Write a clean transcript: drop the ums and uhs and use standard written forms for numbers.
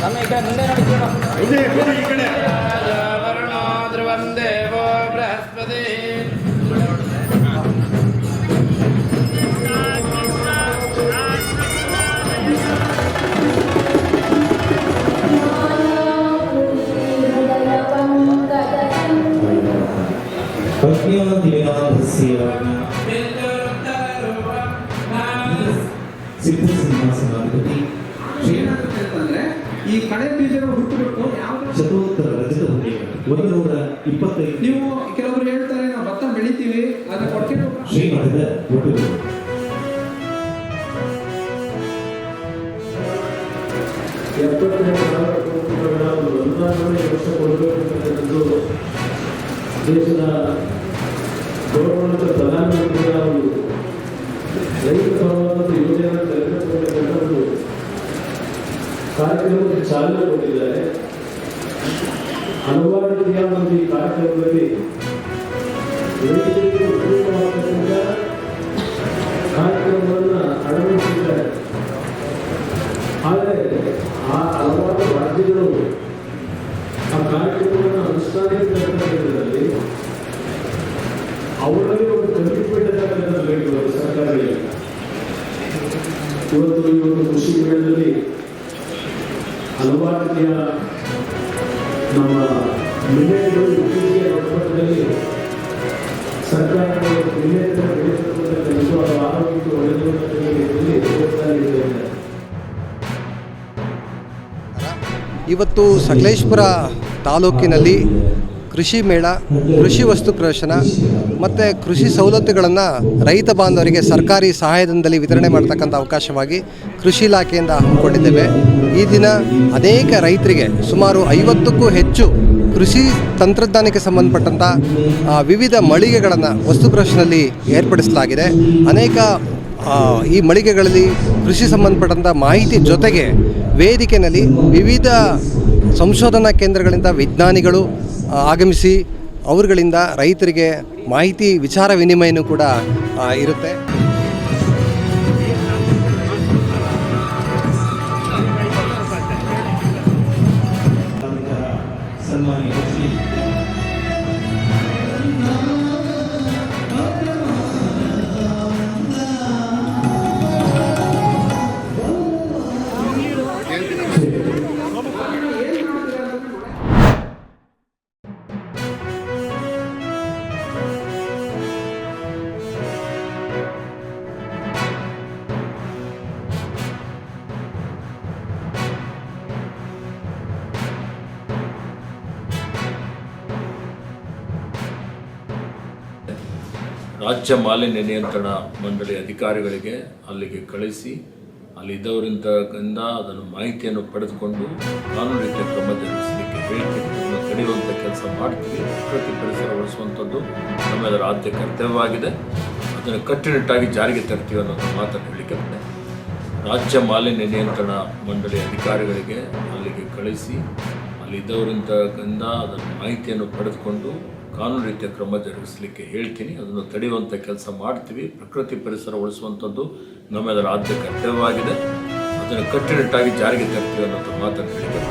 ನಮ್ಮ ಈ ಕಡೆ ಮುಂದೆ ನೋಡಿ ಈ ಕಡೆ ವರುಣೋ ಧ್ರುವಂ ದೇವೋ ಬೃಹಸ್ಪತಿ ಸಿದ್ಧ ಸಿಂಹಾಸನಾಧಿಪತಿ ಅಂತಂದ್ರೆ ಈ ಕಡೆ ಬೀಜಗಳು ಹುಟ್ಟುಬಿಟ್ಟು ಯಾವ್ದು ಶತೋತ್ತರ ರಜತ ಹುಟ್ಟಿಗೆ 125 ನೀವು ಕೆಲವರು ಹೇಳ್ತಾರೆ ನಾವು ಭತ್ತ ಬೆಳಿತೀವಿ ಅದನ್ನ ಕೊಡ್ತೀವಿ ಶ್ರೀಮಠದ ಹುಟ್ಟುಗಳು ವರ್ಷ ಕೊಡಬೇಕಂತಕ್ಕಂಥದ್ದು ದೇಶದ ಗೌರವಾನ್ವಿತ ಪ್ರಧಾನಮಂತ್ರಿಗಳ ಒಂದು ರೈತ ಪರವಾದ ಯೋಜನೆಯನ್ನು ತೆಗೆದುಕೊಂಡಂಥ ಒಂದು ಕಾರ್ಯಕ್ರಮಕ್ಕೆ ಚಾಲನೆ ಕೊಟ್ಟಿದ್ದಾರೆ. ಹಲವಾರು ರೀತಿಯ ಒಂದು ಈ ಕಾರ್ಯಕ್ರಮದಲ್ಲಿ ರೈತರಿಗೆ ಉಪಯೋಗವಾಗತಕ್ಕಂಥ ಕಾರ್ಯಕ್ರಮವನ್ನು ಅಳವಡಿಸಿದ್ದಾರೆ. ಆದರೆ ಆ ಹಲವಾರು ರಾಜ್ಯಗಳು ಆ ಕಾರ್ಯಕ್ರಮವನ್ನು ಅನುಷ್ಠಾನಕ್ಕೆ ತರತಕ್ಕಂಥದ್ರಲ್ಲಿ ಅವರಲ್ಲಿ ಒಂದು ಕಮಿಟ್ಮೆಂಟ್ ಅಂತಕ್ಕಂಥದ್ದು ಬೇಕು ಸರ್ಕಾರಗಳಿಗೆ. ಇವತ್ತು ಈ ಒಂದು ಕೃಷಿ ಮೇಳದಲ್ಲಿ ಹಲವಾರು ರೀತಿಯ ನಮ್ಮ ಮಿಲೆಟ್ಗಳು ಇತ್ತೀಚೆಗೆ ಒಪ್ಪಂದದಲ್ಲಿ ಸರ್ಕಾರಗಳು ಮಿಲೆಟ್ ಬೆಳೆಸತಕ್ಕಂಥ ಕೆಲಸ ಆರೋಗ್ಯಕ್ಕೆ ಒಳ್ಳೆಯದು ರೀತಿಯಲ್ಲಿ ಹೋಗ್ತಾ ಇದೆ. ಇವತ್ತು ಸಕಲೇಶಪುರ ತಾಲೂಕಿನಲ್ಲಿ ಕೃಷಿ ಮೇಳ, ಕೃಷಿ ವಸ್ತು ಪ್ರದರ್ಶನ ಮತ್ತು ಕೃಷಿ ಸವಲತ್ತುಗಳನ್ನು ರೈತ ಬಾಂಧವರಿಗೆ ಸರ್ಕಾರಿ ಸಹಾಯಧನದಲ್ಲಿ ವಿತರಣೆ ಮಾಡ್ತಕ್ಕಂಥ ಅವಕಾಶವಾಗಿ ಕೃಷಿ ಇಲಾಖೆಯಿಂದ ಹಮ್ಮಿಕೊಂಡಿದ್ದೇವೆ. ಈ ದಿನ ಅನೇಕ ರೈತರಿಗೆ ಸುಮಾರು 50ಕ್ಕೂ ಹೆಚ್ಚು ಕೃಷಿ ತಂತ್ರಜ್ಞಾನಕ್ಕೆ ಸಂಬಂಧಪಟ್ಟಂಥ ವಿವಿಧ ಮಳಿಗೆಗಳನ್ನು ವಸ್ತು ಪ್ರದರ್ಶನದಲ್ಲಿ ಏರ್ಪಡಿಸಲಾಗಿದೆ. ಅನೇಕ ಈ ಮಳಿಗೆಗಳಲ್ಲಿ ಕೃಷಿ ಸಂಬಂಧಪಟ್ಟಂಥ ಮಾಹಿತಿ ಜೊತೆಗೆ ವೇದಿಕೆಯಲ್ಲಿ ವಿವಿಧ ಸಂಶೋಧನಾ ಕೇಂದ್ರಗಳಿಂದ ವಿಜ್ಞಾನಿಗಳು ಆಗಮಿಸಿ ಅವರುಗಳಿಂದ ರೈತರಿಗೆ ಮಾಹಿತಿ ವಿಚಾರ ವಿನಿಮಯನೂ ಕೂಡ ಇರುತ್ತೆ. ರಾಜ್ಯ ಮಾಲಿನ್ಯ ನಿಯಂತ್ರಣ ಮಂಡಳಿ ಅಧಿಕಾರಿಗಳಿಗೆ ಅಲ್ಲಿಗೆ ಕಳಿಸಿ ಅಲ್ಲಿದ್ದವರಿಂದ ಅದನ್ನು ಮಾಹಿತಿಯನ್ನು ಪಡೆದುಕೊಂಡು ಕಾನೂನು ರೀತಿಯ ಕ್ರಮ ಜರುಗಿಸಲಿಕ್ಕೆ ಹೇಳ್ತೀನಿ. ಅದನ್ನು ತಡೆಯುವಂಥ ಕೆಲಸ ಮಾಡ್ತೀವಿ. ಪ್ರಕೃತಿ ಪರಿಸರ ಉಳಿಸುವಂಥದ್ದು ನಮ್ಮೆಲ್ಲರ ಆದ್ಯ ಕರ್ತವ್ಯವಾಗಿದೆ. ಅದನ್ನು ಕಟ್ಟುನಿಟ್ಟಾಗಿ ಜಾರಿಗೆ ತರ್ತೀವಿ ಅನ್ನೋದು ಮಾತನ್ನು ಹೇಳಲಿಕ್ಕೆ ಬಂದೆ. ರಾಜ್ಯ ಮಾಲಿನ್ಯ ನಿಯಂತ್ರಣ ಮಂಡಳಿ ಅಧಿಕಾರಿಗಳಿಗೆ ಅಲ್ಲಿಗೆ ಕಳಿಸಿ ಅಲ್ಲಿದ್ದವರಿಂದ ಅದನ್ನು ಮಾಹಿತಿಯನ್ನು ಪಡೆದುಕೊಂಡು ಕಾನೂನು ರೀತಿಯ ಕ್ರಮ ಜರುಗಿಸಲಿಕ್ಕೆ ಹೇಳ್ತೀನಿ. ಅದನ್ನು ತಡೆಯುವಂಥ ಕೆಲಸ ಮಾಡ್ತೀವಿ. ಪ್ರಕೃತಿ ಪರಿಸರ ಉಳಿಸುವಂಥದ್ದು ನಮ್ಮೆಲ್ಲರ ಆದ್ಯ ಕರ್ತವ್ಯವಾಗಿದೆ. ಅದನ್ನು ಕಟ್ಟುನಿಟ್ಟಾಗಿ ಜಾರಿಗೆ ತರ್ತೀವಿ ಅನ್ನೋದು ಮಾತನ್ನು ಹೇಳಿಕೆ